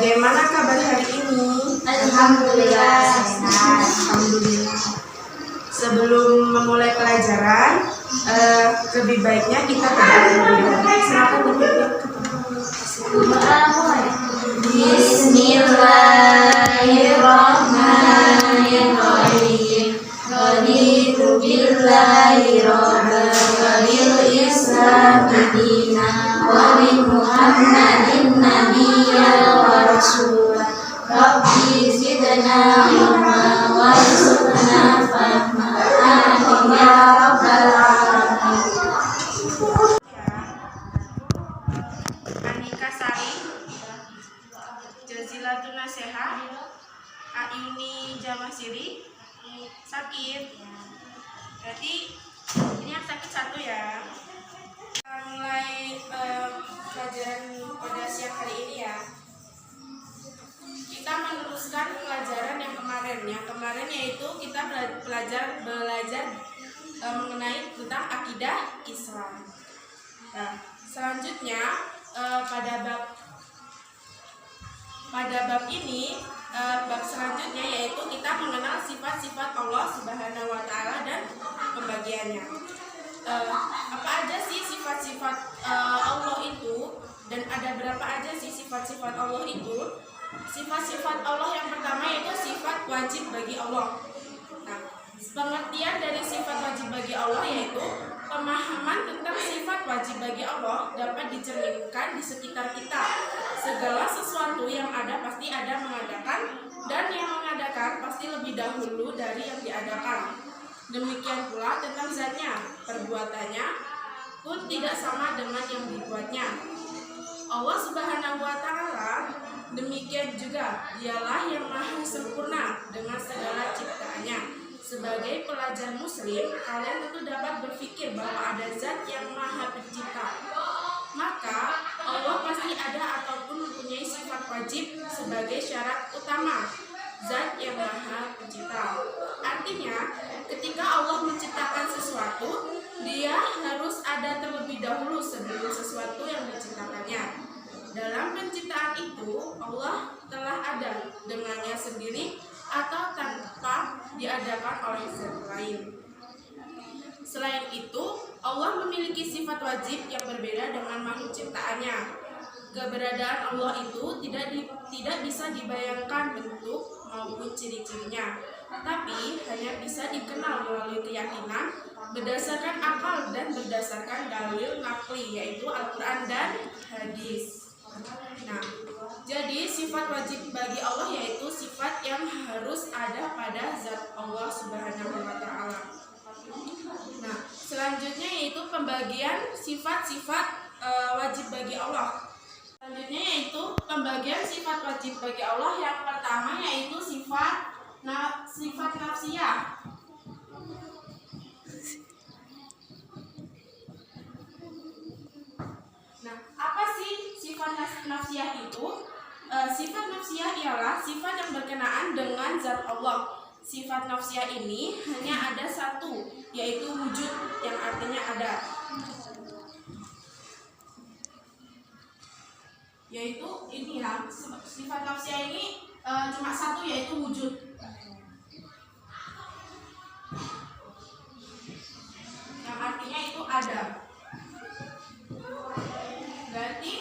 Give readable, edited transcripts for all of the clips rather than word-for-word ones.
Bagaimana kabar hari ini? Alhamdulillah sehat. Alhamdulillah. Sebelum memulai pelajaran, lebih baiknya kita berdoa dulu. Silakan Bismillahirrahmanirrahim. Raditu billahi rabban wa bil islami dinan wa bi Muhammadin nabiyyan wa rasulan. Rabbi zidna ilma warzuqna fahma. Amin ya rabbal alamin. Anika Sari, Jazilatun Naseha, Ayuni Jamasiri, sakit. Berarti ini yang sakit satu ya. Kita mulai pelajaran pada siang hari ini ya. Kita meneruskan pelajaran yang kemarin. Yang kemarin yaitu kita belajar mengenai tentang akidah Islam. Nah, selanjutnya pada bab ini, bab selanjutnya yaitu kita mengenal sifat-sifat Allah Subhanahu wa taala dan pembagiannya. Apa aja sih sifat-sifat Allah itu, dan ada berapa aja sih sifat-sifat Allah itu? Sifat-sifat Allah yang pertama yaitu sifat wajib bagi Allah. Nah, pengertian dari sifat wajib bagi Allah yaitu pemahaman tentang sifat wajib bagi Allah dapat dicerminkan di sekitar kita. Segala sesuatu yang ada pasti ada mengadakan, dan yang mengadakan pasti lebih dahulu dari yang diadakan. Demikian pula tentang zatnya, perbuatannya pun tidak sama dengan yang dibuatnya. Allah Subhanahu wa taala demikian juga, dialah yang maha sempurna dengan segala ciptaannya. Sebagai pelajar muslim, kalian tentu dapat berpikir bahwa ada zat yang maha pencipta. Maka Allah pasti ada ataupun mempunyai sifat wajib sebagai syarat utama, zat yang maha pencipta. Artinya, ketika Allah menciptakan sesuatu, dia harus ada terlebih dahulu sebelum sesuatu yang diciptakannya. Dalam penciptaan itu, Allah telah ada dengannya sendiri atau tanpa diadakan oleh zat lain. Selain itu, Allah memiliki sifat wajib yang berbeda dengan makhluk ciptaannya. Keberadaan Allah itu tidak bisa dibayangkan bentuk maupun ciri-cirinya, tapi hanya bisa dikenal melalui keyakinan berdasarkan akal dan berdasarkan dalil naqli, yaitu Al-Quran dan hadis. Nah, jadi sifat wajib bagi Allah yaitu sifat yang harus ada pada zat Allah Subhanahu wa taala. Nah, selanjutnya yaitu pembagian sifat-sifat wajib bagi Allah. Selanjutnya yaitu pembagian sifat wajib bagi Allah. Yang pertama yaitu sifat nafsiyah. Nah, apa sih sifat nafsiyah itu? Sifat nafsiyah ialah sifat yang berkenaan dengan zat Allah. Sifat nafsiyah ini hanya ada satu, yaitu wujud, yang artinya ada. Yaitu ini ya, sifat nafsiyah ini cuma satu, yaitu wujud. Yang artinya itu ada. Berarti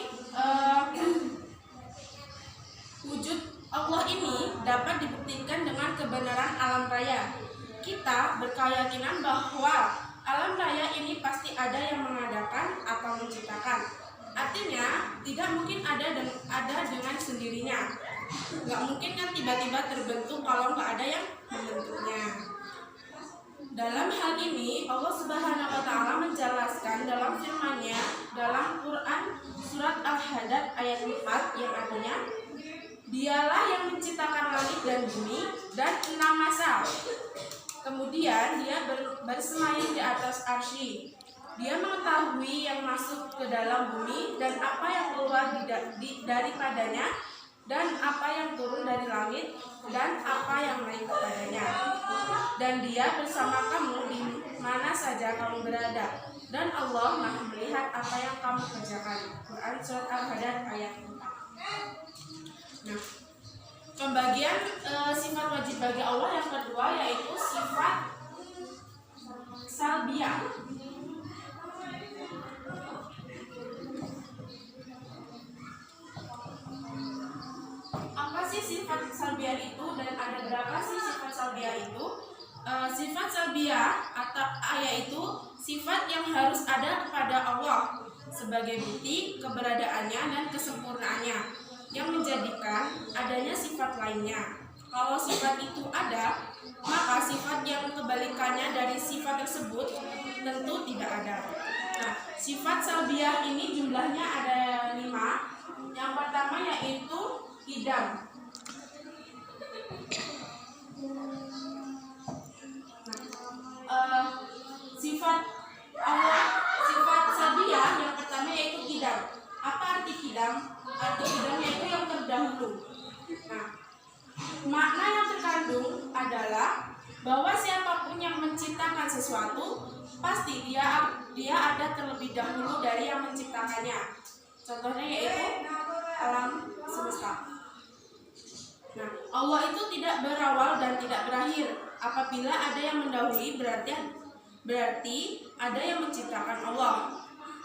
wujud Allah ini dapat dibuktikan dengan kebenaran alam raya. Kita berkeyakinan bahwa alam raya ini pasti ada yang mengadakan atau menciptakan. Artinya tidak mungkin ada dengan sendirinya. Nggak mungkin kan tiba-tiba terbentuk kalau nggak ada yang membentuknya. Dalam hal ini Allah Subhanahu wa taala menjelaskan dalam firman-Nya dalam Quran surat Al-Hadid ayat 4 yang artinya, Dialah yang menciptakan langit dan bumi dan 6 masa. Kemudian dia bersemayam di atas arsy. Dia mengetahui yang masuk ke dalam bumi dan apa yang keluar daripadanya, dan apa yang turun dari langit dan apa yang naik kepadanya. Dan dia bersama kamu di mana saja kamu berada, dan Allah Maha melihat apa yang kamu kerjakan. Quran surat Al-Hadid ayat 4. Nah, pembagian sifat wajib bagi Allah yang kedua yaitu sifat salbiyah. Apa sih sifat salbiyah itu dan ada berapa sih sifat salbiyah itu? Sifat salbiyah atau yaitu sifat yang harus ada kepada Allah sebagai bukti keberadaannya dan kesempurnaannya yang menjadikan adanya sifat lainnya. Kalau sifat itu ada, maka sifat yang kebalikannya dari sifat tersebut tentu tidak ada. Nah, sifat salbiyah ini jumlahnya ada 5. Yang pertama yaitu idam. Sifat salbiyah yang pertama yaitu idam. Apa arti idam? Arti idam yaitu yang terdahulu. Nah, makna yang terkandung adalah bahwa siapapun yang menciptakan sesuatu pasti dia ada terlebih dahulu dari yang menciptakannya. Contohnya yaitu alam semesta. Nah, Allah itu tidak berawal dan tidak berakhir. Apabila ada yang mendahului berarti ada yang menciptakan Allah.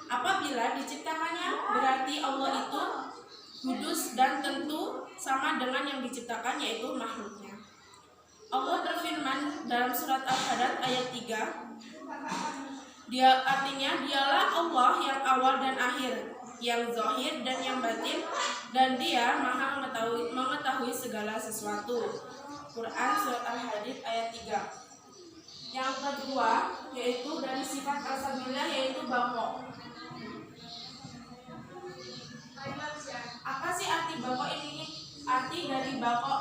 Apabila diciptakannya berarti Allah itu kudus dan tentu sama dengan yang diciptakan yaitu makhluknya. Allah berfirman dalam surat Al-Hadid ayat 3. Artinya dialah Allah yang awal dan akhir, yang zahir dan yang batin, dan dia maha mengetahui segala sesuatu. Quran surat Al-Hadid ayat 3. Yang kedua yaitu dari sifat al-sabila yaitu baqo. Apa sih arti baqo ini? Arti dari baqo,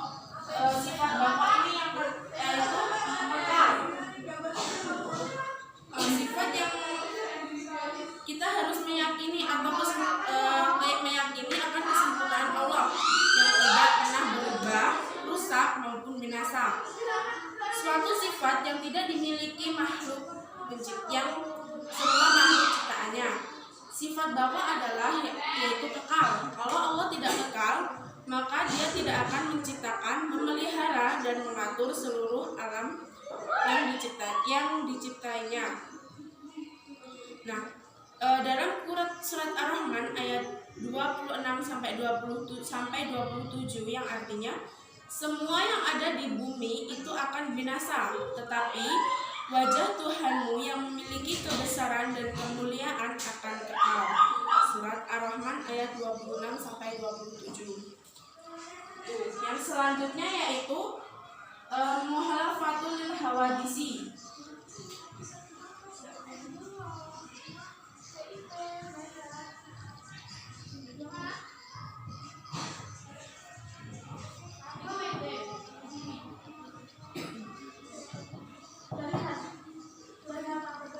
sifat baqo ini yang yaitu kekal. Sifat yang kita harus meyakini atau meyakini akan kesempurnaan Allah yang tidak pernah berubah, rusak maupun binasa. Suatu sifat yang tidak dimiliki makhluk yang semua makhluk ciptaannya. Sifat baqo adalah yaitu kekal. Kalau Allah tidak kekal, maka Dia tidak akan menciptakan, memelihara dan mengatur seluruh alam yang diciptainya. Nah, dalam surat Ar-Rahman ayat 26 sampai 27 yang artinya semua yang ada di bumi itu akan binasa, tetapi wajah Tuhanmu yang memiliki kebesaran dan kemuliaan akan kekal. Surat Ar-Rahman ayat 26 sampai 27. Yang selanjutnya yaitu muhalafatul hawadisi.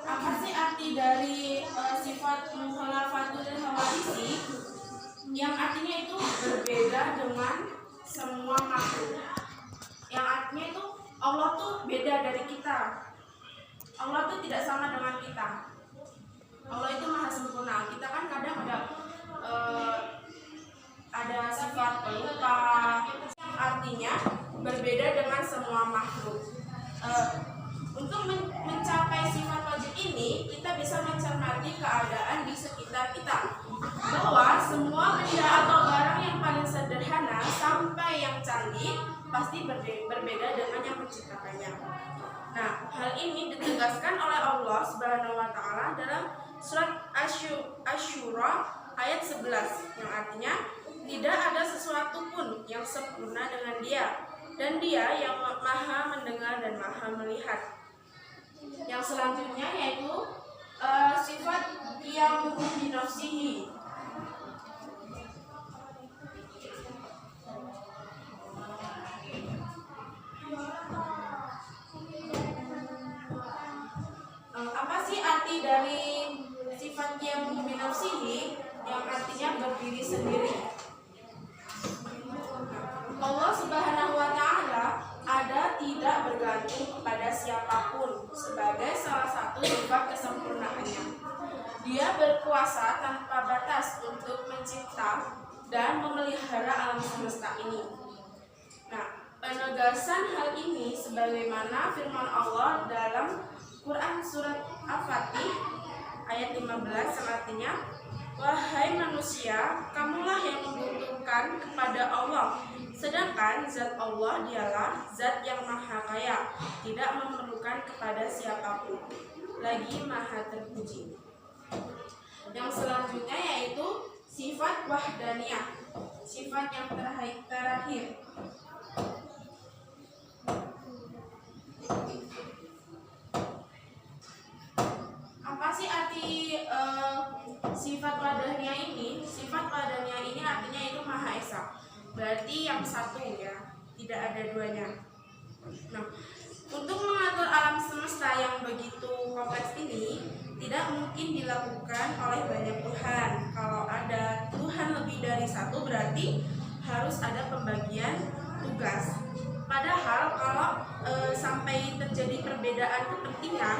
Apa sih arti dari sifat muhalafatul hawadisi? Yang artinya itu berbeda dengan semua makhluk. Yang artinya itu Allah tuh beda dari kita. Allah tuh tidak sama dengan kita. Allah itu maha sempurna. Kita kan kadang ada sifat pelupa, yang artinya berbeda dengan semua makhluk. Untuk mencapai sifat wajib ini, kita bisa mencermati keadaan di sekitar kita, bahwa semua benda atau barang yang paling sederhana sampai yang canggih pasti berbeda dengan yang menciptakannya. Nah, hal ini ditegaskan oleh Allah Subhanahu wa Ta'ala dalam surat Asy-Syura ayat 11, yang artinya tidak ada sesuatu pun yang sempurna dengan Dia, dan Dia yang maha mendengar dan maha melihat. Yang selanjutnya yaitu sifat yang binafsihi. Apa sih arti dari sifat yang binafsihi? Yang artinya berdiri sendiri. Allah Subhanahu wa Ta'ala ada tidak bergantung kepada siapapun sebagai salah satu sifat kesempurnaannya. Dia berkuasa tanpa batas untuk mencipta dan memelihara alam semesta ini. Nah, penegasan hal ini sebagaimana firman Allah dalam Quran surat Al-Fatih ayat 15 yang artinya, wahai manusia, kamulah yang membutuhkan kepada Allah, sedangkan zat Allah dialah zat yang maha kaya, tidak memerlukan kepada siapapun, lagi maha terpuji. Yang selanjutnya yaitu sifat wahdaniyah, sifat yang terakhir. Apa sih arti sifat wahdaniyah ini? Sifat wahdaniyah ini artinya itu Maha Esa. Berarti yang satu ya, tidak ada duanya. Nah, untuk mengatur alam semesta yang begitu kompleks ini tidak mungkin dilakukan oleh banyak Tuhan. Kalau ada Tuhan lebih dari satu berarti harus ada pembagian tugas. Padahal kalau sampai terjadi perbedaan kepentingan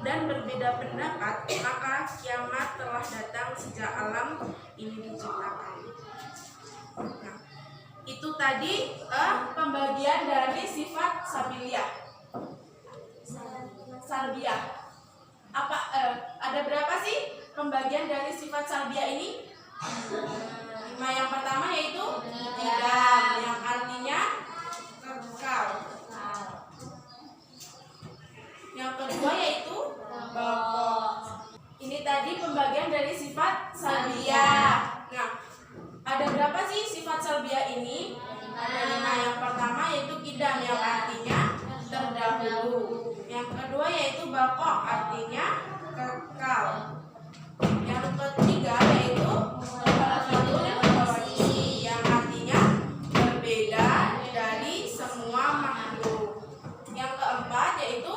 dan berbeda pendapat, maka kiamat telah datang sejak alam ini diciptakan. Nah, itu tadi pembagian dari sifat salbiah. Apa ada berapa sih pembagian dari sifat salbiah ini? 5. Yang pertama yaitu idam, yang artinya kekal. Yang kedua yaitu baqa. Ini tadi pembagian dari sifat salbiah. Nah, ada berapa sih sifat salbiah ini? Ada 5. Yang pertama yaitu idam, yang artinya terdahulu. Yang kedua yaitu baqa, artinya kekal. Yang ketiga yaitu yang artinya berbeda dari semua makhluk. Yang keempat yaitu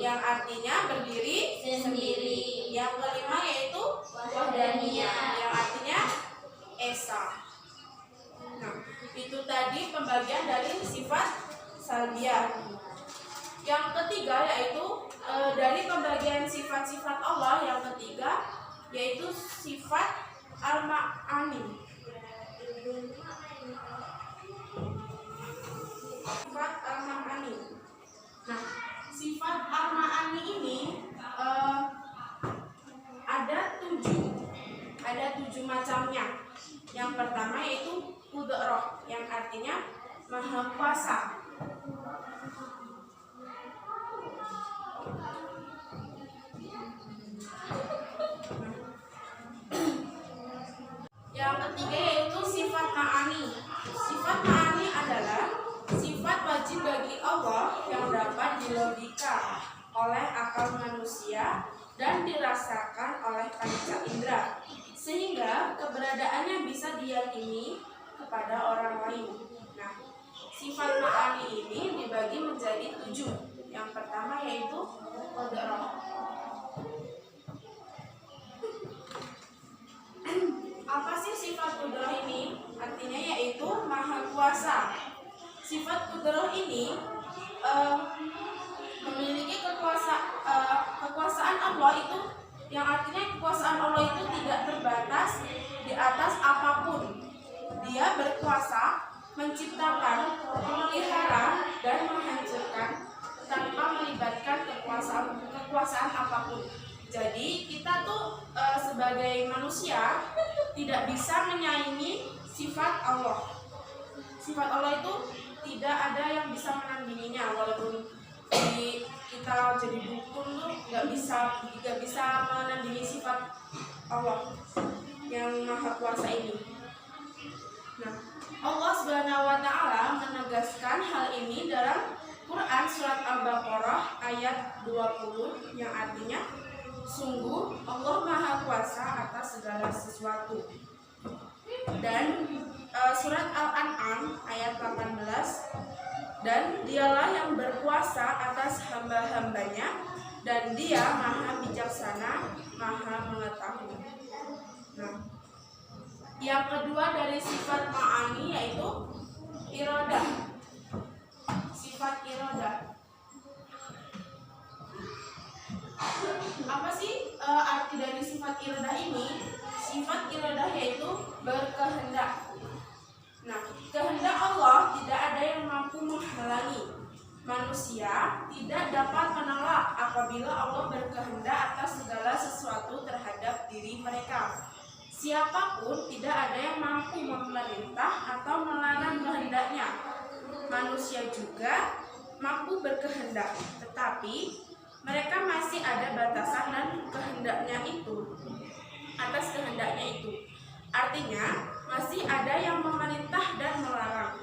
yang artinya berdiri sendiri. Yang kelima yaitu wahdaniyah, yang artinya esa. Nah, itu tadi pembagian dari sifat salbiah. Yang ketiga yaitu dari pembagian sifat-sifat Allah, yang ketiga yaitu sifat al-ma'ani. Sifat al-ma'ani. Nah, sifat al-ma'ani ini ada 7 macamnya. Yang pertama yaitu qudrah, yang artinya maha kuasa. Yang ketiga yaitu sifat ma'ani. Sifat ma'ani adalah sifat wajib bagi Allah yang dapat dilogika oleh akal manusia dan dirasakan oleh panca indera, sehingga keberadaannya bisa diyakini kepada orang lain. Nah, sifat ma'ani ini dibagi menjadi 7. Yang pertama yaitu qudrah. Apa sih sifat qudrah ini? Artinya yaitu maha kuasa. Sifat qudrah ini memiliki kekuasaan Allah itu, yang artinya kekuasaan Allah itu tidak terbatas di atas apapun. Dia berkuasa menciptakan, memelihara, dan menghancurkan tanpa melibatkan kekuasaan apapun. Jadi kita tuh sebagai manusia tidak bisa menyaingi sifat Allah. Sifat Allah itu tidak ada yang bisa menandinginya, walaupun kita jadi dukun tuh nggak bisa menandingi sifat Allah yang maha kuasa ini. Nah, Allah Subhanahu wa Ta'ala menegaskan hal ini dalam Quran surat Al-Baqarah ayat 20 yang artinya, sungguh Allah maha kuasa atas segala sesuatu. Dan surat Al-An'am ayat 18, dan dialah yang berkuasa atas hamba-hambanya, dan dia maha bijaksana, maha mengetahui. Nah, yang kedua dari sifat ma'ani yaitu iradah. Sifat iradah. Apa sih arti dari sifat iradah ini? sifat iradah yaitu berkehendak. Nah, kehendak Allah tidak ada yang mampu menghalangi. Manusia tidak dapat menolak apabila Allah berkehendak atas segala sesuatu terhadap diri mereka. Siapapun tidak ada yang mampu memerintah atau melarang kehendaknya. Manusia juga mampu berkehendak, tetapi mereka masih ada batasan dan kehendaknya itu, atas kehendaknya itu. Artinya, masih ada yang memerintah dan melarang.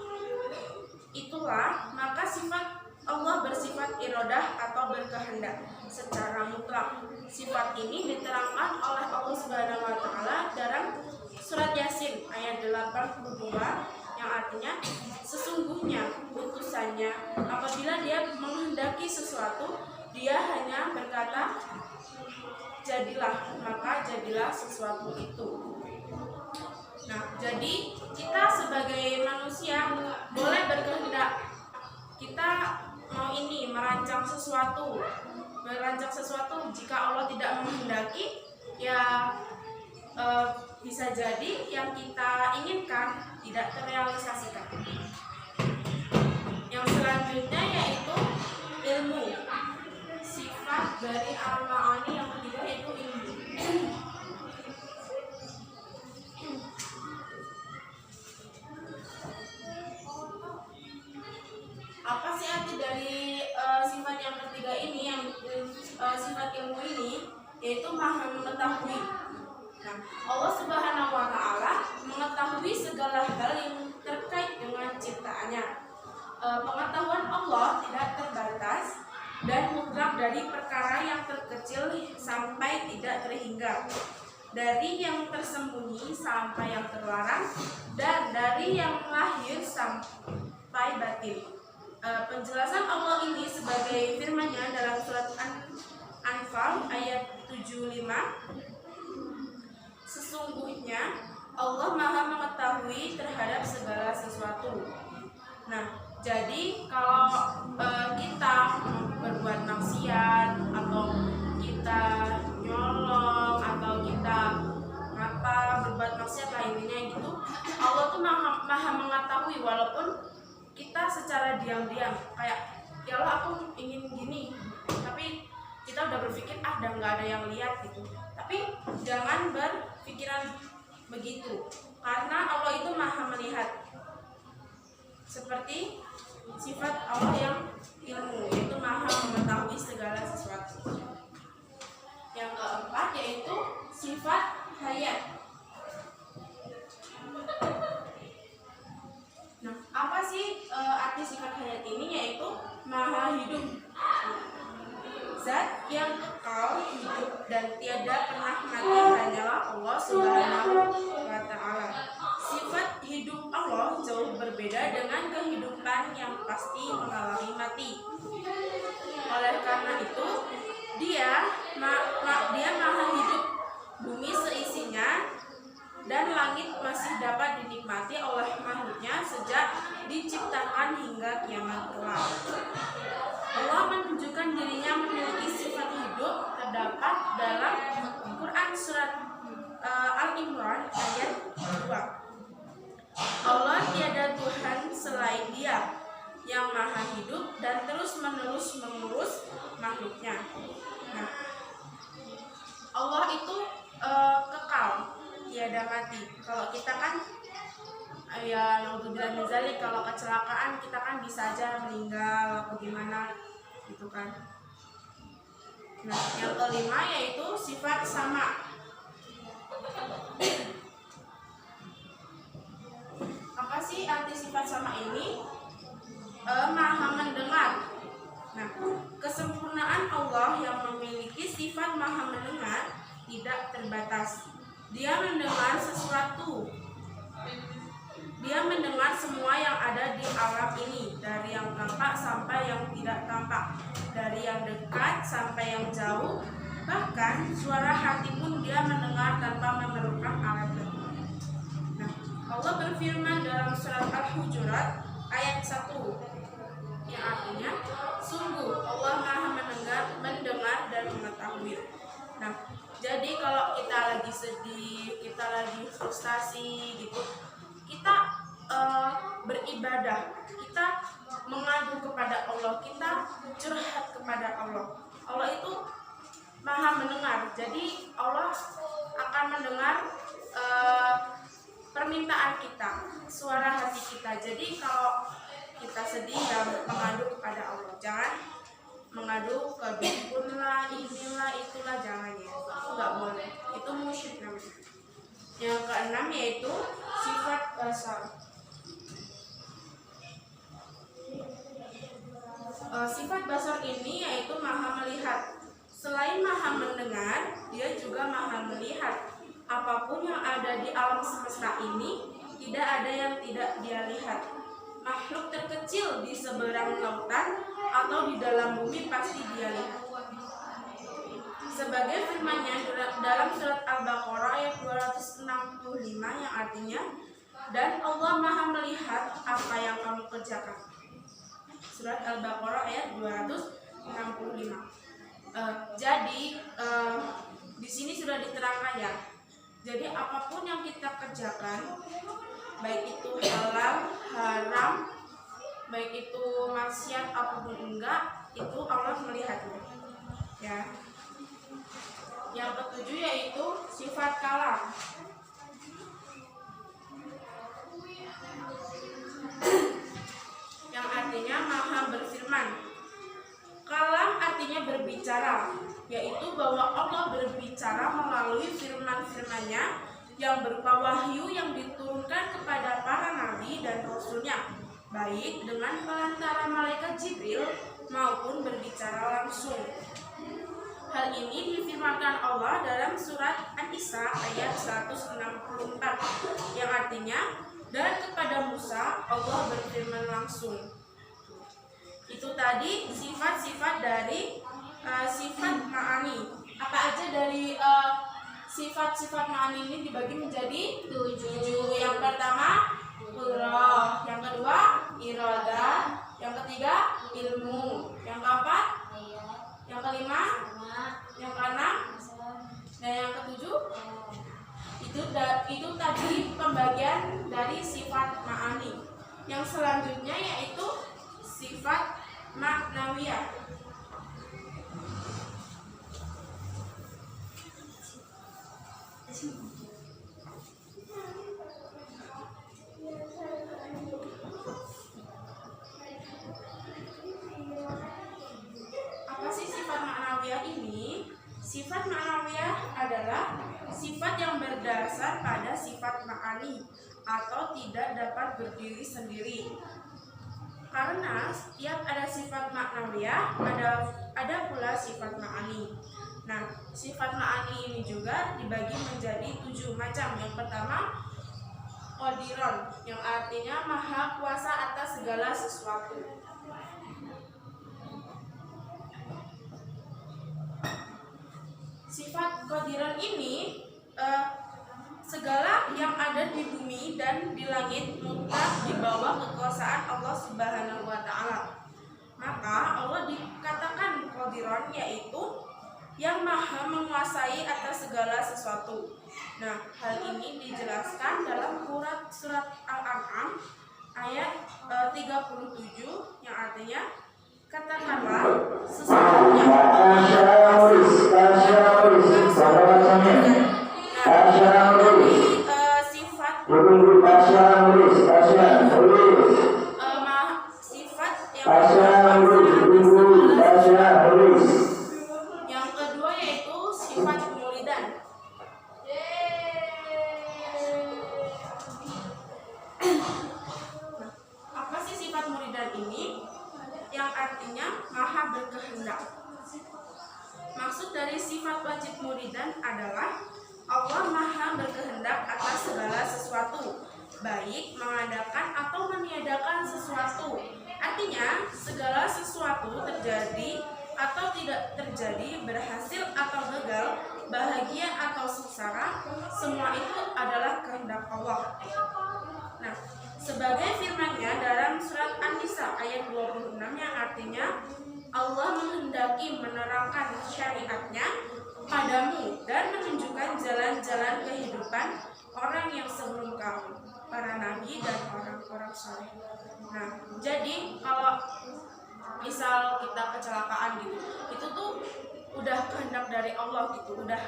Itulah maka sifat Allah bersifat iradah atau berkehendak secara mutlak. Sifat ini diterangkan oleh Allah Subhanahu wa taala dalam surat Yasin ayat 82 yang artinya sesungguhnya utusannya apabila dia menghendaki sesuatu dia hanya berkata jadilah, maka jadilah sesuatu itu. Nah, jadi kita sebagai manusia boleh berkehendak. Kita mau ini merancang sesuatu jika Allah tidak menghendaki ya bisa jadi yang kita inginkan tidak terrealisasikan. Yang selanjutnya yaitu ilmu. Sifat dari al-ma'ani yang ketiga yaitu ilmu. Apa sih arti dari sifat yang ketiga ini, yang sifat ilmu ini, yaitu maha mengetahui. Nah, Allah Subhanahu wa taala mengetahui segala hal yang terkait dengan ciptaannya. Pengetahuan Allah tidak terbatas dan mutlak dari perkara yang terkecil sampai tidak terhingga, dari yang tersembunyi sampai yang terlarang, dan dari yang lahir sampai batin. Penjelasan Allah ini sebagai firman-Nya dalam surat Anfal ayat 75. Sesungguhnya Allah Maha mengetahui terhadap segala sesuatu. Nah, jadi kalau kita berbuat maksiat atau kita nyolong atau kita berbuat maksiat lainnya gitu, Allah tuh maha mengetahui walaupun kita secara diam-diam kayak ya Allah aku ingin gini, tapi kita udah berpikir dan nggak ada yang lihat gitu. Tapi jangan berpikiran begitu karena Allah itu maha melihat, seperti sifat Allah yang ilmu yaitu maha mengetahui segala sesuatu. Yang keempat yaitu sifat hayat. Nah, apa sih arti sifat hayat ini? Yaitu maha hidup, zat yang kekal hidup dan tiada pernah mati hanyalah Allah Subhanahu wa taala. Sifat hidup Allah jauh berbeda dengan kehidupan yang pasti mengalami mati. Oleh karena itu, dia maha hidup, bumi seisinya dan langit masih dapat dinikmati oleh makhluknya sejak diciptakan hingga kiamat kelak. Allah menunjukkan dirinya memiliki sifat hidup terdapat dalam Quran surat Al-Imran ayat 2. Allah tiada Tuhan selain Dia yang maha hidup dan terus-menerus mengurus makhluknya. Nah, Allah itu kekal, tiada mati. Kalau kita kan ya naudzubillah min dzalik, kalau kecelakaan kita kan bisa aja meninggal atau gimana gitu kan. Nah, yang kelima yaitu sifat sama. Apa sih arti sifat sama ini? Maha mendengar. Nah, kesempurnaan Allah yang memiliki sifat maha mendengar tidak terbatas. Dia mendengar sesuatu. Dia mendengar semua yang ada di alam ini, dari yang tampak sampai yang tidak tampak, dari yang dekat sampai yang jauh. Bahkan suara hati pun Dia mendengar tanpa memerlukan alat bantu. Nah, Allah berfirman dalam surat Al-Hujurat ayat 1 yang artinya, sungguh Allah maha mendengar dan mengetahui. Nah, jadi kalau kita lagi lagi sedih, kita lagi frustasi gitu, kita beribadah, kita mengadu kepada Allah, kita curhat kepada Allah. Allah itu Maha mendengar, jadi Allah akan mendengar permintaan kita, suara hati kita. Jadi kalau kita sedih ya mengadu kepada Allah, jangan mengadu ke dukun lah, inilah itulah, jangan ya, itu nggak boleh, itu musyrik namanya. Yang keenam yaitu sifat basar. Sifat basar ini yaitu maha melihat. Selain maha mendengar, dia juga maha melihat. Apapun yang ada di alam semesta ini, tidak ada yang tidak dia lihat. Makhluk terkecil di seberang lautan atau di dalam bumi pasti dia lihat. Sebagai firman-Nya dalam surat Al-Baqarah ayat 265 yang artinya, dan Allah maha melihat apa yang kamu kerjakan. Surat Al-Baqarah ayat 265. Jadi di sini sudah diterangkan ya. Jadi apapun yang kita kerjakan, baik itu halal, haram, baik itu maksiat apapun enggak, itu Allah melihatnya. Ya. Yang ketujuh yaitu sifat kalam. Yang artinya maha berfirman. Kalam artinya berbicara, yaitu bahwa Allah berbicara melalui firman-firman-Nya yang berupa wahyu yang diturunkan kepada para nabi dan rasulnya, baik dengan perantara malaikat Jibril maupun berbicara langsung. Hal ini difirmankan Allah dalam surat An-Nisa ayat 164 yang artinya, dan kepada Musa Allah berfirman langsung. Itu tadi sifat-sifat dari sifat ma'ani. Apa aja dari sifat-sifat ma'ani ini dibagi menjadi 7. Yang pertama qudrat, yang kedua iradah, yang ketiga ilmu, yang keempat, yang kelima, yang keenam, dan yang ketujuh. Itu tadi pembagian dari sifat ma'ani. Yang selanjutnya yaitu sifat maknawiyah. Apa sih sifat maknawiyah ini? Sifat maknawiyah adalah sifat yang berdasar pada sifat ma'ani atau tidak dapat berdiri sendiri. Karena setiap ada sifat maknawiyah, ada pula sifat ma'ani. Nah, sifat ma'ani ini juga dibagi menjadi 7 macam. Yang pertama, qadiron, yang artinya maha kuasa atas segala sesuatu. Sifat qadiron ini segala yang ada di bumi dan di langit mutlak di bawah kekuasaan Allah Subhanahu wa Ta'ala. Maka Allah dikatakan qadiron, yaitu yang maha menguasai atas segala sesuatu. Nah, hal ini dijelaskan dalam surat Al-An'am ayat 37 yang artinya, katakanlah sesungguhnya yang kedua yaitu sifat mulidan. Apa sih sifat muridan ini? Yang artinya maha berkehendak. Maksud dari sifat wajib muridan adalah Allah maha berkehendak atas segala sesuatu, baik mengadakan atau meniadakan sesuatu. Artinya segala sesuatu terjadi atau tidak terjadi, berhasil atau gagal, bahagia atau sengsara, semua itu adalah kehendak Allah. Nah, sebagai firman-Nya dalam surat An-Nisa ayat 26 yang artinya, Allah menghendaki menerangkan syariat-Nya padamu dan menunjukkan jalan-jalan kehidupan orang yang sebelum kamu, para nabi dan orang-orang saleh. Nah, jadi kalau misal kita kecelakaan gitu, itu tuh udah kehendak dari Allah gitu, udah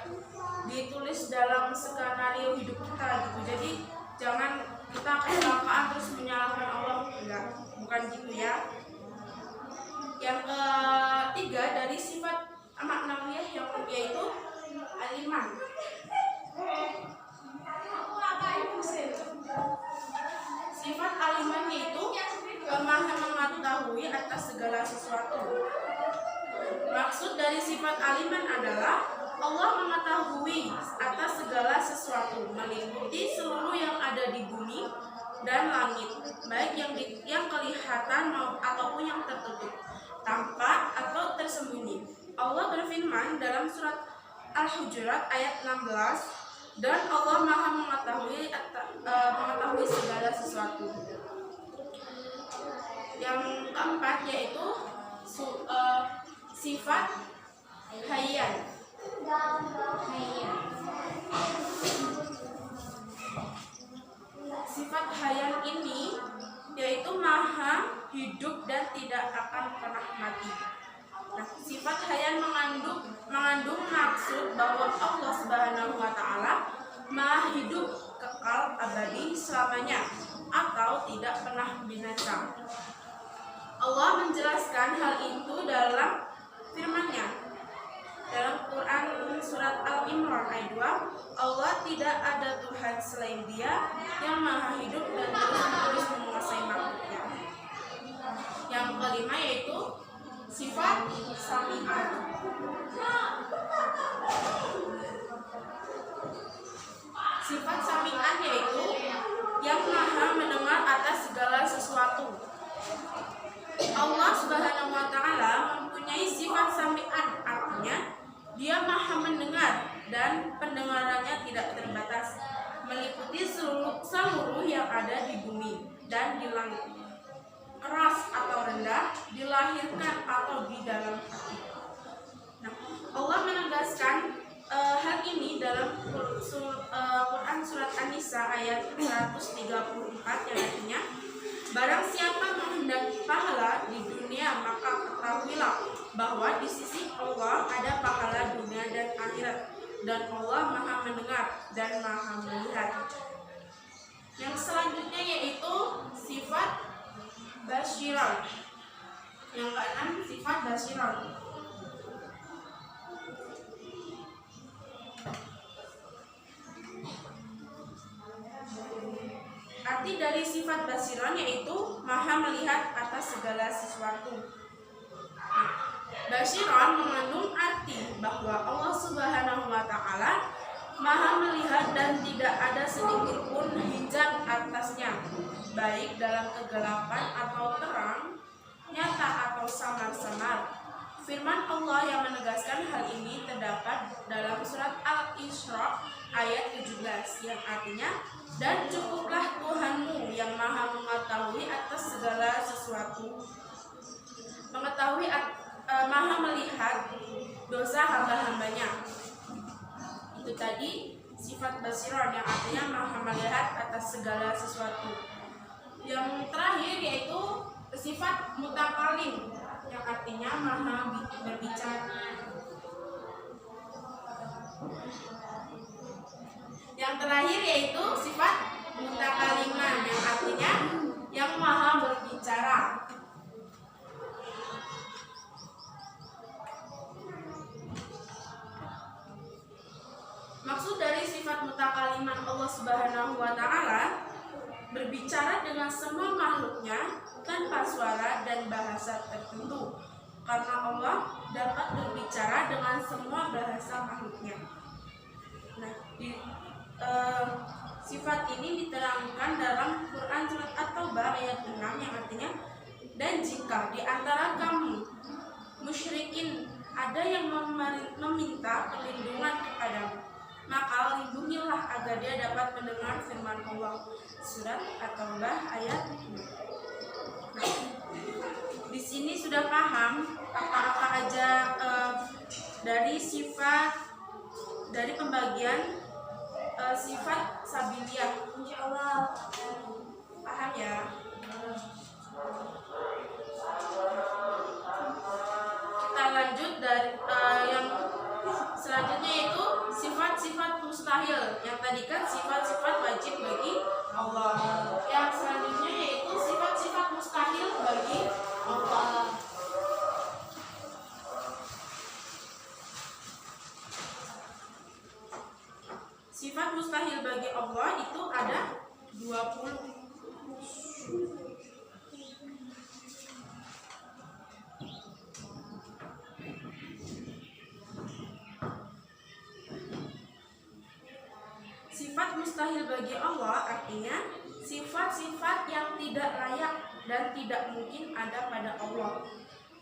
ditulis dalam skenario hidup kita gitu. Jadi jangan kita kecelakaan terus menyalahkan Allah, enggak, bukan gitu ya. Yang ketiga dari sifat maknawiyah yang yaitu aliman. Sifat aliman yaitu maha mengetahui atas segala sesuatu. Maksud dari sifat aliman adalah Allah mengetahui atas segala sesuatu, meliputi seluruh yang ada di bumi dan langit, baik yang kelihatan ataupun yang tertutup, tampak atau tersembunyi. Allah berfirman dalam surat Al-Hujurat ayat 16, dan Allah maha mengetahui segala sesuatu. Yang keempat yaitu sifat hayyan. Sifat hayyan ini yaitu maha hidup dan tidak akan pernah mati. Nah, sifat hayyan mengandung maksud bahwa Allah Subhanahu wa taala maha hidup kekal abadi selamanya atau tidak pernah binasa. Allah menjelaskan hal itu dalam firman-Nya. Dalam Quran surat Al-Imran ayat 2, Allah tidak ada Tuhan selain Dia yang maha hidup dan terus-menerus menguasai makhluknya. Yang kelima yaitu sifat sami'an. Sifat sami'an yaitu yang maha mendengar atas segala sesuatu. Allah Subhanahu wa taala mempunyai sifat sami'an, artinya Dia maha mendengar dan pendengarannya tidak terbatas, meliputi seluruh yang ada di bumi dan di langit, keras atau rendah, dilahirkan atau di dalam hati. Nah, Allah menegaskan hal ini dalam Quran surat An-Nisa ayat 134 yang artinya, barang siapa menghendaki pahala di dunia, maka ketahuilah bahwa di sisi Allah ada pahala dunia dan akhirat, dan Allah maha mendengar dan maha melihat. Yang selanjutnya yaitu sifat basyiran. Yang keenam sifat basyiran. Arti dari sifat basiran yaitu maha melihat atas segala sesuatu. Basiran mengandung arti bahwa Allah Subhanahu wa taala maha melihat dan tidak ada sedikit pun hijab atasnya, baik dalam kegelapan atau terang, nyata atau samar-samar. Firman Allah yang menegaskan hal ini terdapat dalam surat Al-Isra ayat 17 yang artinya, dan cukuplah Tuhanmu yang maha mengetahui atas segala sesuatu, mengetahui maha melihat dosa hamba-hambanya. Itu tadi sifat basiron yang artinya maha melihat atas segala sesuatu. Yang terakhir yaitu sifat mutakalim yang artinya maha berbicara. Yang terakhir yaitu sifat mutakaliman yang artinya yang maha berbicara. Maksud dari sifat mutakaliman Allah Subhanahu wa taala berbicara dengan semua makhluknya tanpa suara dan bahasa tertentu, karena Allah dapat berbicara dengan semua bahasa makhluknya. Nah, sifat ini diterangkan dalam Quran surat At-Taubah ayat 6 yang artinya, dan jika di antara kamu musyrikin ada yang meminta perlindungan kepadamu, maka lindungilah agar dia dapat mendengar firman Allah. Surat At-Taubah ayat 6. Nah, di sini sudah paham apa-apa aja dari sifat dari pembagian sifat sabiliyah. Insyaallah paham ya. Kita lanjut dari yang selanjutnya yaitu sifat-sifat mustahil. Yang tadi kan sifat-sifat wajib bagi Allah. Yang selanjutnya yaitu sifat-sifat mustahil bagi Allah. Sifat mustahil bagi Allah itu ada 20. Sifat mustahil bagi Allah artinya sifat-sifat yang tidak layak dan tidak mungkin ada pada Allah.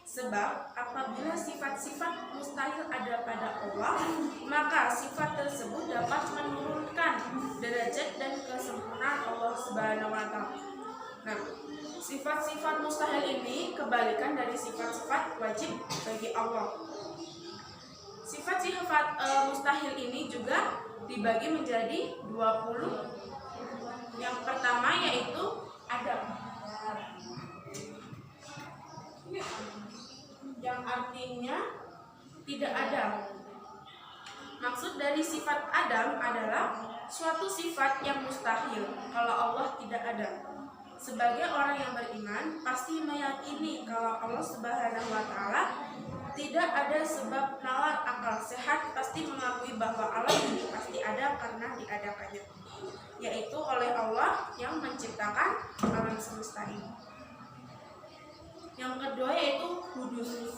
Sebab apabila sifat-sifat mustahil ada pada Allah, maka sifat tersebut dapat menurunkan derajat dan kesempurnaan Allah Subhanahu wa taala. Nah, sifat-sifat mustahil ini kebalikan dari sifat-sifat wajib bagi Allah. Sifat-sifat mustahil ini juga dibagi menjadi 20. Yang pertama yaitu Adam. Yang artinya tidak ada. Maksud dari sifat Adam adalah suatu sifat yang mustahil kalau Allah tidak ada. Sebagai orang yang beriman pasti meyakini kalau Allah Subhanahu wa taala tidak ada sebab nalar akal sehat pasti mengakui bahwa Allah ini pasti ada karena diadakannya, yaitu oleh Allah yang menciptakan alam semesta ini. Yang kedua yaitu hudus,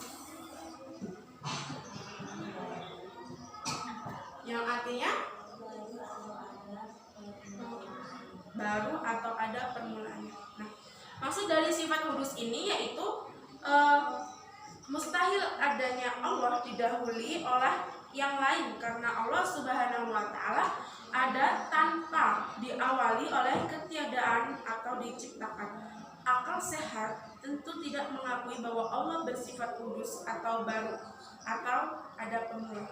yang artinya baru atau ada permulaannya. Nah, maksud dari sifat hudus ini yaitu mustahil adanya Allah didahului oleh yang lain karena Allah Subhanahu wa taala ada tanpa diawali oleh ketiadaan atau diciptakan. Akal sehat tentu tidak mengakui bahwa Allah bersifat kudus atau baru atau ada pemula.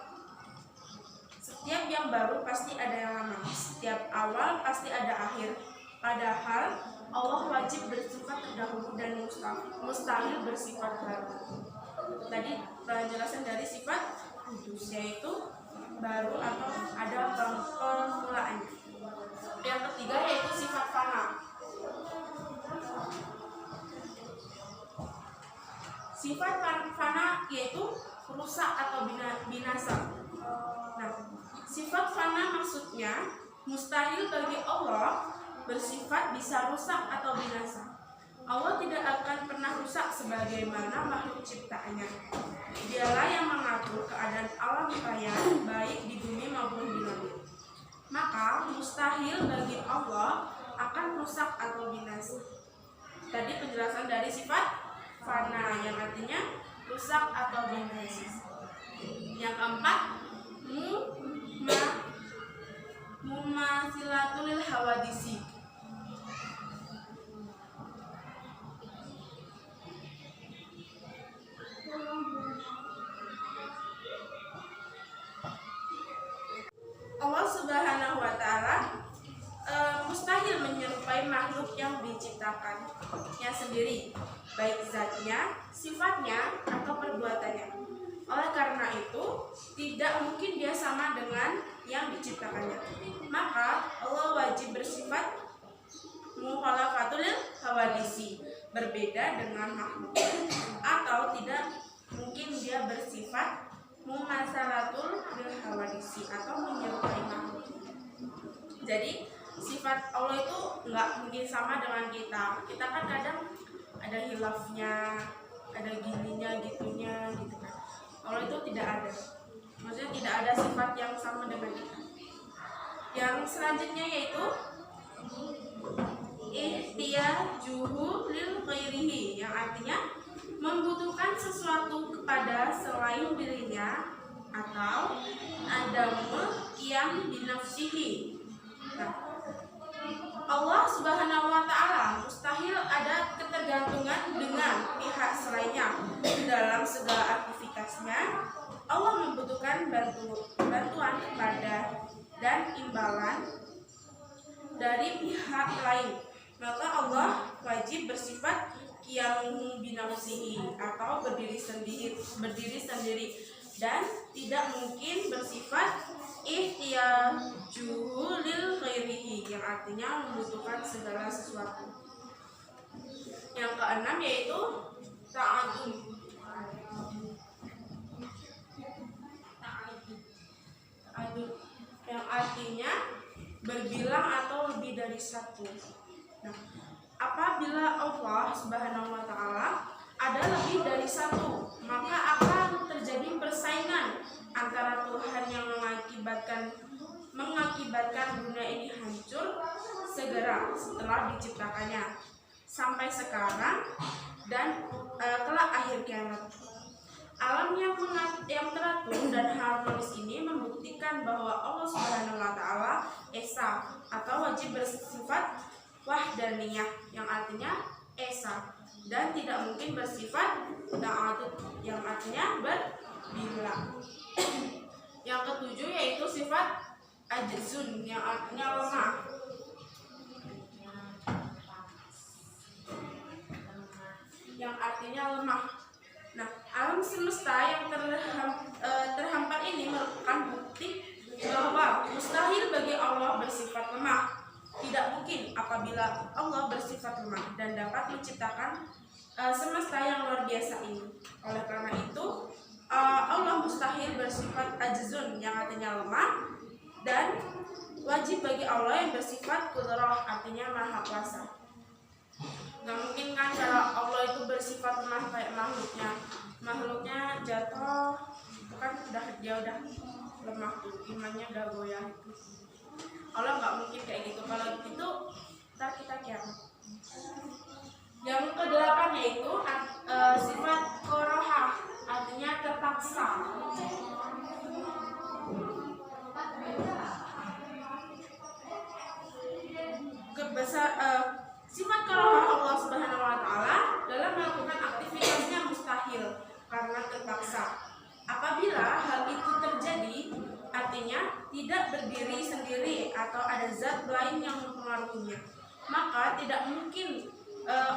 Setiap yang baru pasti ada yang lama, setiap awal pasti ada akhir. Padahal Allah wajib bersifat terdahulu dan mustahil bersifat baru. Tadi penjelasan dari sifat kudus yaitu baru atau ada permulaannya. Yang ketiga yaitu sifat fana. Sifat fana yaitu rusak atau binasa. Nah, sifat fana maksudnya mustahil bagi Allah bersifat bisa rusak atau binasa. Allah tidak akan pernah rusak sebagaimana makhluk ciptaannya. Dialah yang mengatur keadaan alam raya baik di bumi maupun di langit. Maka mustahil bagi Allah akan rusak atau binasa. Tadi penjelasan dari sifat fana yang artinya rusak atau binasa. Yang keempat, mumatsilatul hawadisi. Allah Subhanahu wa taala mustahil menyerupai makhluk yang diciptakannya sendiri, baik zatnya, sifatnya, atau perbuatannya. Oleh karena itu, tidak mungkin dia sama dengan yang diciptakannya. Maka Allah wajib bersifat mukhalafatul hawadisi, berbeda dengan makhluk, atau tidak mungkin dia bersifat mumasalatul hawadisi atau menyerupai makhluk. Jadi sifat Allah itu nggak mungkin sama dengan kita. Kita kan kadang ada hilafnya, ada gininya, gitunya, gitu kan. Allah itu tidak ada. Maksudnya tidak ada sifat yang sama dengan kita. Yang selanjutnya yaitu ihtiyajuhu lil ghairihi, yang artinya membutuhkan sesuatu kepada selain dirinya atau adamul qiyam binafsihi. Nah, Allah Subhanahu wa taala mustahil ada ketergantungan dengan pihak selainnya dalam segala aktivitasnya. Allah membutuhkan bantuan kepada dan dan imbalan dari pihak lain, maka Allah wajib bersifat qiyamuhu binafsihi atau berdiri sendiri dan tidak mungkin bersifat ihtiyajuhu lil ghairihi yang artinya membutuhkan segala sesuatu. Yang keenam yaitu ta'adud. Yang artinya berbilang atau lebih dari satu. Nah, apabila Allah Subhanahu wa taala ada lebih dari satu, maka akan terjadi persaingan antara Tuhan yang mengakibatkan dunia ini hancur segera setelah diciptakannya sampai sekarang dan kelak akhir kiamat. Alam yang teratur dan harmonis ini membuktikan bahwa Allah Subhanahu wa taala esa atau wajib bersifat wahdaniyah yang artinya esa dan tidak mungkin bersifat ta'adud yang artinya berbilang. Yang ketujuh yaitu sifat ajzun yang artinya lemah. Yang artinya lemah. Nah, alam semesta yang terhampar ini merupakan bukti bahwa mustahil bagi Allah bersifat lemah. Tidak mungkin apabila Allah bersifat lemah dan dapat menciptakan semesta yang luar biasa ini. Oleh karena itu, Allah mustahil bersifat ajzun yang artinya lemah dan wajib bagi Allah yang bersifat qudrah artinya maha kuasa. Nggak mungkin kan cara Allah itu bersifat lemah kayak makhluknya jatuh itu kan dia udah lemah tuh, imannya udah goyah itu. Allah nggak mungkin kayak gitu. Kalau gitu ntar kita kiamat. Yang kedelapan yaitu sifat korohah artinya terpaksa. Sifat korohah Allah Subhanahu wa taala dalam melakukan aktivitasnya mustahil karena terpaksa. Apabila hal itu terjadi, artinya tidak berdiri sendiri atau ada zat lain yang mempengaruhinya, maka tidak mungkin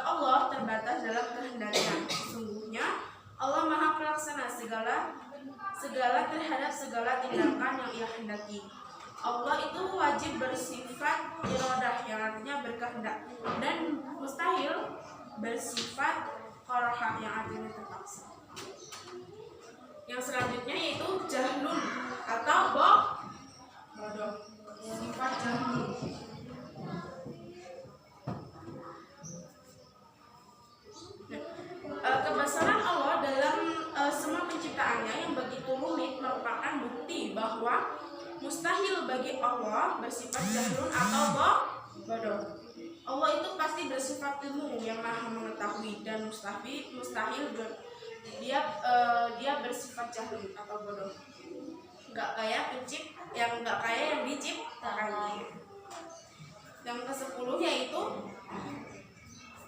Allah terbatas dalam kehendaknya. Sesungguhnya Allah Maha Pelaksana segala terhadap segala tindakan yang Ia hendaki. Allah itu wajib bersifat iradah yang artinya berkehendak dan mustahil bersifat korohah yang artinya terpaksa. Yang selanjutnya yaitu jahlun atau bodoh. Sifat jahlun. Kebesaran Allah dalam semua penciptaannya yang begitu rumit merupakan bukti bahwa mustahil bagi Allah bersifat jahlun atau bodoh. Allah itu pasti bersifat ilmu yang maha mengetahui dan mustahil dia bersifat jahlun atau bodoh. Nggak kayak yang diciptakannya. Yang ke-10 yaitu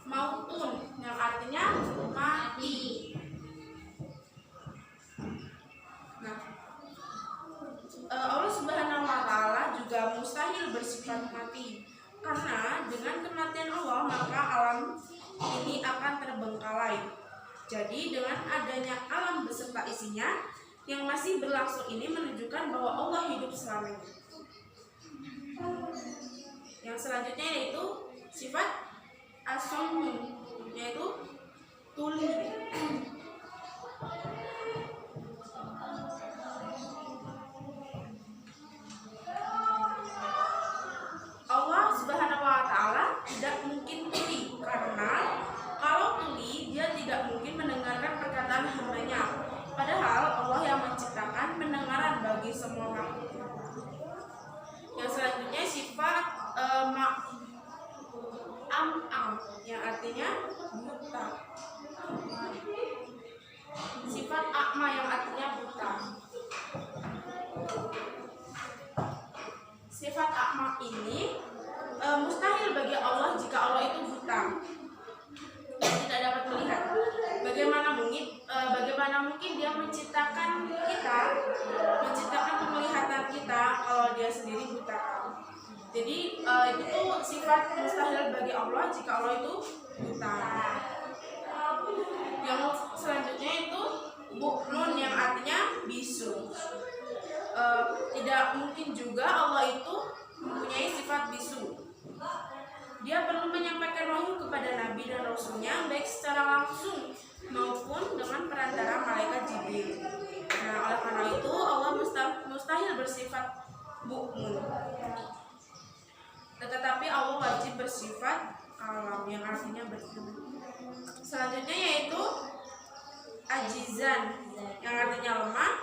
mautun yang artinya mati. Nah, Allah Subhanahu wa taala juga mustahil bersifat mati karena dengan kematian Allah maka alam ini akan terbengkalai. Jadi dengan adanya alam beserta isinya yang masih berlangsung ini menunjukkan bahwa Allah hidup selamanya. Yang selanjutnya yaitu sifat as-samu yaitu tuli. Allah Subhanahu wa taala tidak mungkin tuli karena kalau tuli dia tidak mungkin mendengarkan perkataan hamba-Nya. Padahal Allah yang menciptakan pendengaran bagi semua makhluk. Yang selanjutnya sifat am yang artinya buta. Jadi itu tuh sifat mustahil bagi Allah jika Allah itu buta. Yang selanjutnya itu buknun yang artinya bisu. Tidak mungkin juga Allah itu mempunyai sifat bisu. Dia perlu menyampaikan wahyu kepada nabi dan rasulnya baik secara langsung maupun dengan perantara malaikat Jibril. Nah, oleh karena itu Allah mustahil bersifat buknun. Tetapi Allah wajib bersifat kalam yang artinya berfirman. Selanjutnya yaitu ajizan yang artinya lemah,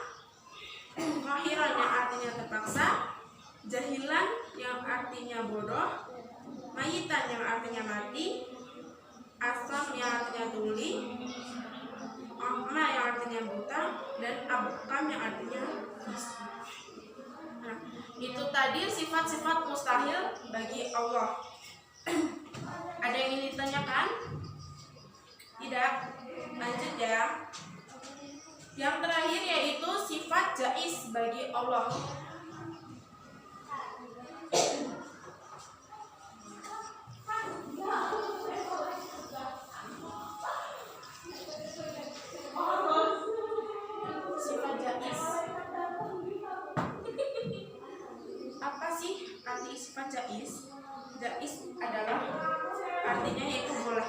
mahiran yang artinya terpaksa, jahilan yang artinya bodoh, mayitan yang artinya mati, asam yang artinya tuli, akma yang artinya buta, dan abkam yang artinya bisu. Nah, itu tadi sifat-sifat mustahil bagi Allah. Ada yang ingin ditanyakan? Tidak? Lanjut ya. Yang terakhir yaitu sifat jaiz bagi Allah. Sifat jaiz. Apa sih arti sifat jaiz? Jaiz adalah artinya yaitu boleh.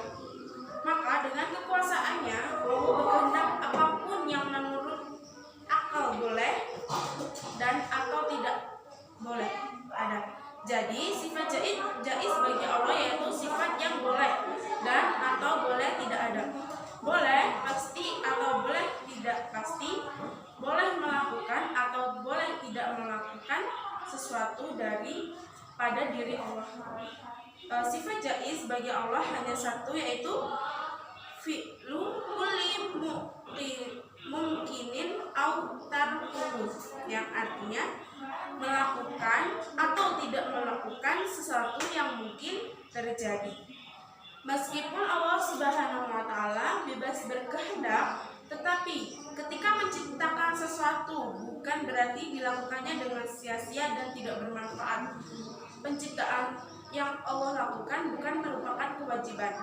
Maka dengan kekuasaannya Allah berkehendak apapun yang menurut akal boleh dan atau tidak boleh ada. Jadi sifat jaiz bagi Allah yaitu sifat yang boleh dan atau boleh tidak ada. Boleh pasti atau boleh tidak pasti, boleh melakukan atau boleh tidak melakukan sesuatu pada diri Allah. Sifat jaiz bagi Allah hanya satu, yaitu fi'lu kulli mungkinin au tarkuhu, yang artinya melakukan atau tidak melakukan sesuatu yang mungkin terjadi. Meskipun Allah Subhanahu wa taala bebas berkehendak, tetapi ketika menciptakan sesuatu bukan berarti dilakukannya dengan sia-sia dan tidak bermanfaat. Penciptaan yang Allah lakukan bukan merupakan kewajiban.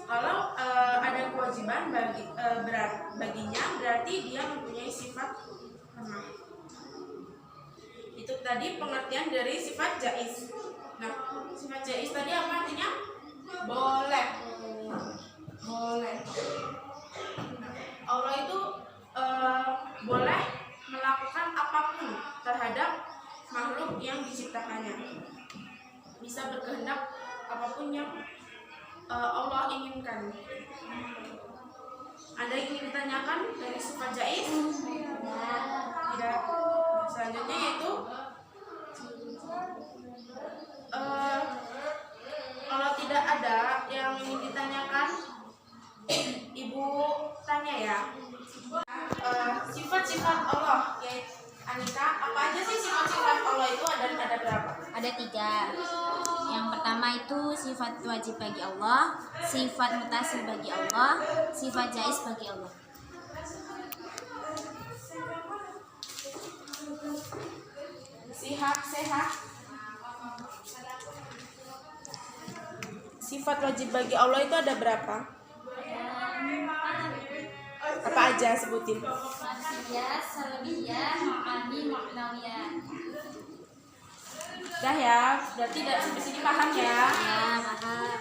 Kalau ada kewajiban baginya, berarti dia mempunyai sifat lemah. Itu tadi pengertian dari sifat jaiz. Nah, sifat jaiz tadi apa artinya? Boleh. Boleh. Allah itu boleh melakukan apapun terhadap makhluk yang diciptakannya. Bisa berkehendak apapun yang Allah inginkan. Ada yang ingin ditanyakan dari sifat jaiz? Tidak. Selanjutnya yaitu kalau tidak ada yang ingin ditanyakan, Ibu tanya ya. Sifat-sifat Allah, ya Anita, apa aja sih sifat-sifat Allah itu ada berapa? Ada 3. Yang pertama itu sifat wajib bagi Allah, sifat mutasil bagi Allah, sifat jaiz bagi Allah. Sehat. Sifat wajib bagi Allah itu ada berapa? Apa aja sebutin? Maksiyah, salbiyah, ma'ani, ma'nawiyah. Dah ya, berarti dari sampai sini paham ya? Ya, paham.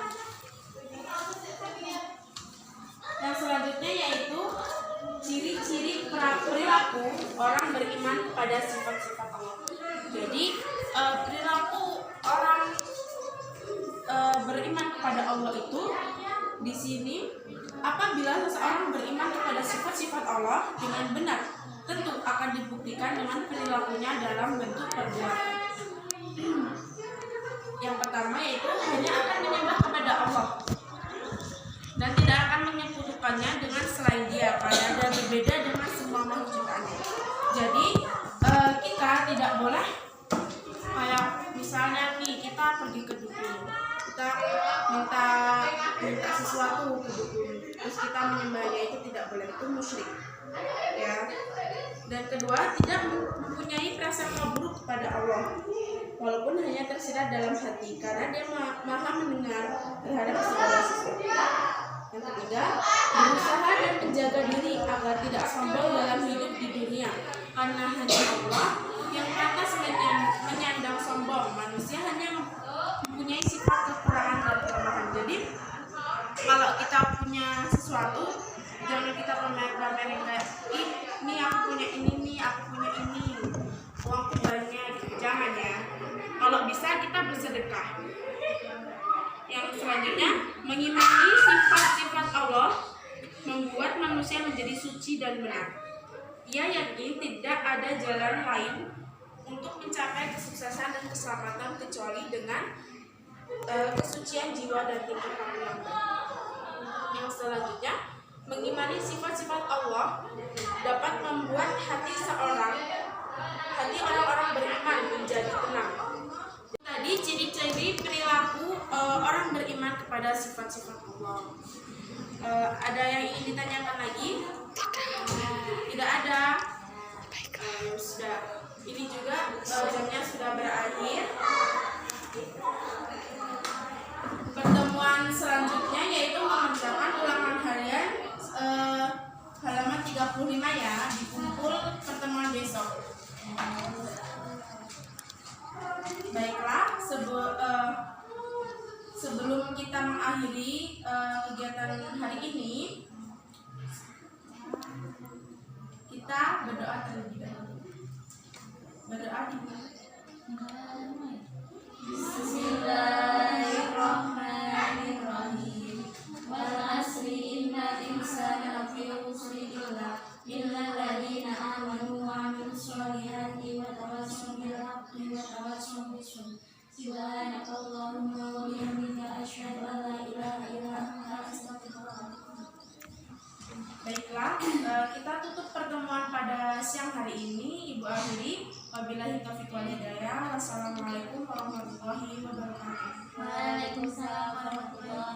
Yang selanjutnya yaitu ciri-ciri perilaku orang beriman kepada sifat-sifat Allah. Jadi perilaku orang beriman kepada Allah itu di sini, apabila seseorang beriman kepada sifat-sifat Allah dengan benar, tentu akan dibuktikan dengan perilakunya dalam bentuk perbuatan. Yang pertama yaitu hanya akan menyembah kepada Allah dan tidak akan menyekutukannya dengan selain Dia, karena dan berbeda dengan semua makhluk ciptaannya. Jadi kita tidak boleh kayak misalnya nih, kita pergi ke dukun, kita minta sesuatu ke dukun, terus kita menyembahnya, itu tidak boleh, itu musyrik ya. Dan kedua, tidak mempunyai prasangka buruk kepada Allah. sukacita dalam hati karena dia maha mendengar terhadap segala sesuatu. Yang ketiga, berusaha dan menjaga diri agar tidak sombong dalam hidup di dunia, karena hanya Allah yang pantas menyandang sombong. Manusia hanya mempunyai sifat kekurangan dan kelemahan. Jadi kalau kita punya sesuatu, jangan kita pamerin kayak, ini aku punya ini nih, aku punya ini, uangku banyak gitu. Jangan ya. Kalau bisa kita bersedekah. Yang selanjutnya, mengimani sifat-sifat Allah membuat manusia menjadi suci dan benar. Ia yakin tidak ada jalan lain untuk mencapai kesuksesan dan keselamatan kecuali dengan kesucian jiwa dan tingkah laku yang baik. Yang selanjutnya, mengimani sifat-sifat Allah dapat membuat hati orang-orang beriman menjadi tenang. Tadi ciri-ciri perilaku orang beriman kepada sifat-sifat Allah. Ada yang ingin ditanyakan lagi? Tidak ada. Sudah. Ini juga jamnya sudah berakhir. Pertemuan selanjutnya yaitu mengerjakan ulangan harian halaman 35 ya, dikumpul pertemuan besok. Baiklah, sebelum kita mengakhiri kegiatan hari ini, kita berdoa terlebih dahulu. Berdoa dimulai. Bismillahirrahmanirrahim. Wal asri innal insana lafi khusr illa alladziina aamanu wa 'amilus shalihati wa tawassaw bil haqqi wa tawassaw bis sabr. Subhanakallahumma wa bihamdika asyhadu an la ilaha illa anta astaghfiruka wa atubu ilaik. Baiklah, kita tutup pertemuan pada siang hari ini. Ibu akhiri, wabillahi taufiq wal hidayah. Wassalamualaikum warahmatullahi wabarakatuh. Waalaikumsalam warahmatullahi